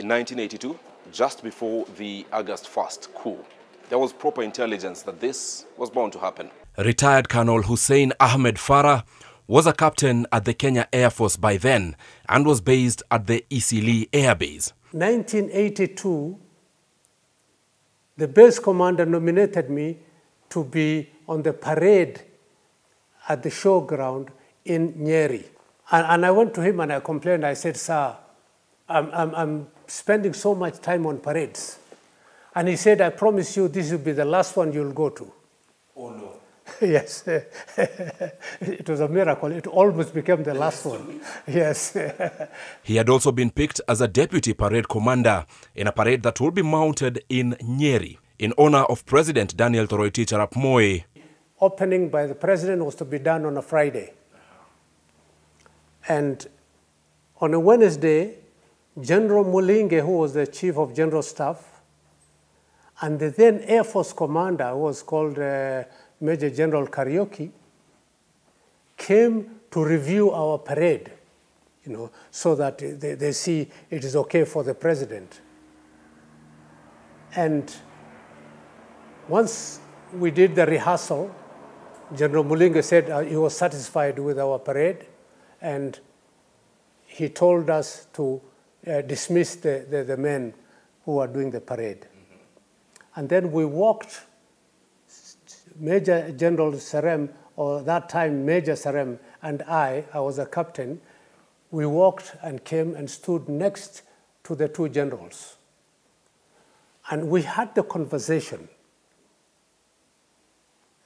In 1982, just before the August 1st coup, there was proper intelligence that this was bound to happen. Retired Colonel Hussein Ahmed Farah was a captain at the Kenya Air Force by then and was based at the Isili Air Base. 1982, the base commander nominated me to be on the parade at the showground in Nyeri. And I went to him and I complained. I said, "Sir, I'm spending so much time on parades." And he said, "I promise you this will be the last one you'll go to." Oh, no. Yes. It was a miracle. It almost became the last one. Yes. He had also been picked as a deputy parade commander in a parade that will be mounted in Nyeri in honor of President Daniel Toroitich arap Moi. Opening by the president was to be done on a Friday. And on a Wednesday, General Mulinge, who was the chief of general staff, and the then Air Force commander, who was called Major General Karaoke, came to review our parade, so that they see it is okay for the president. And once we did the rehearsal, General Mulinge said he was satisfied with our parade, and he told us to dismiss the men who were doing the parade. Mm-hmm. And then we walked, Major General Serem, or that time Major Serem, and I was a captain, we walked and came and stood next to the two generals. And we had the conversation.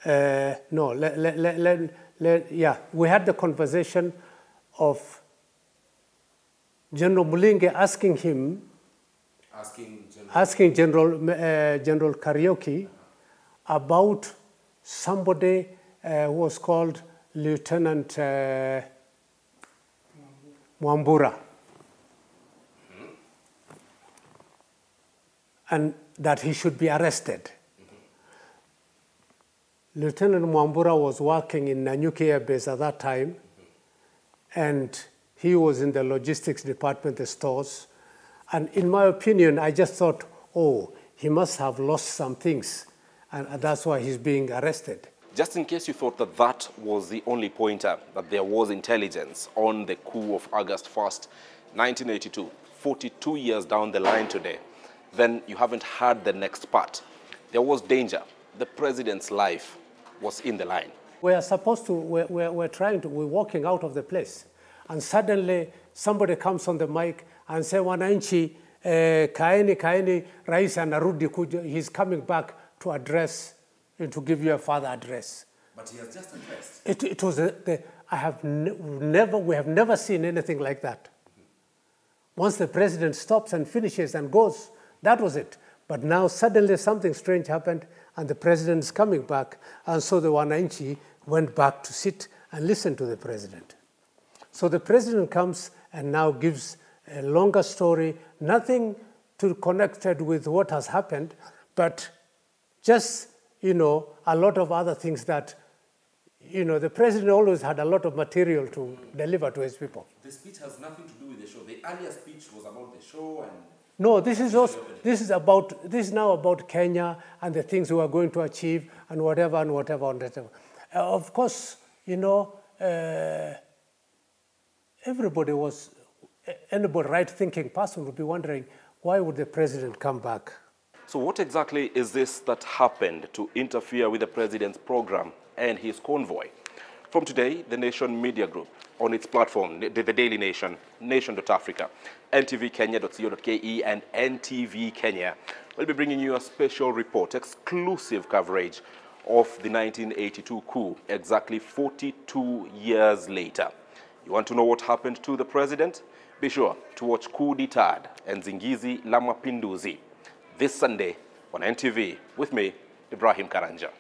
We had the conversation of General Mulinge asking General Karaoke about somebody who was called Lieutenant Mwambura. Mm-hmm. And that he should be arrested. Mm-hmm. Lieutenant Mwambura was working in Nanyuki Air Base at that time, mm-hmm. and he was in the logistics department, the stores. And in my opinion, I just thought, oh, he must have lost some things, and that's why he's being arrested. Just in case you thought that that was the only pointer, that there was intelligence on the coup of August 1st, 1982, 42 years down the line today, then you haven't heard the next part. There was danger. The president's life was in the line. We're walking out of the place, and suddenly somebody comes on the mic and say, "Wananchi, kaeni rais anarudi kuja." He's coming back to address and to give you a further address. But he has just addressed. It was we have never seen anything like that. Mm-hmm. Once the president stops and finishes and goes, that was it. But now suddenly something strange happened, and the president is coming back, and so the Wananchi went back to sit and listen to the president. So the president comes and now gives a longer story, nothing connected with what has happened, but just, a lot of other things that, the president always had a lot of material to deliver to his people. The speech has nothing to do with the show. The earlier speech was about the show and... No, this is now about Kenya and the things we are going to achieve and whatever. Of course, anybody right-thinking person would be wondering, why would the president come back? So what exactly is this that happened to interfere with the president's program and his convoy? From today, the Nation Media Group, on its platform, the Daily Nation, nation.africa, ntvkenya.co.ke, and NTV Kenya, will be bringing you a special report, exclusive coverage of the 1982 coup, exactly 42 years later. You want to know what happened to the president? Be sure to watch Coup d'etat and Zingizi la Mapinduzi this Sunday on NTV with me, Ibrahim Karanja.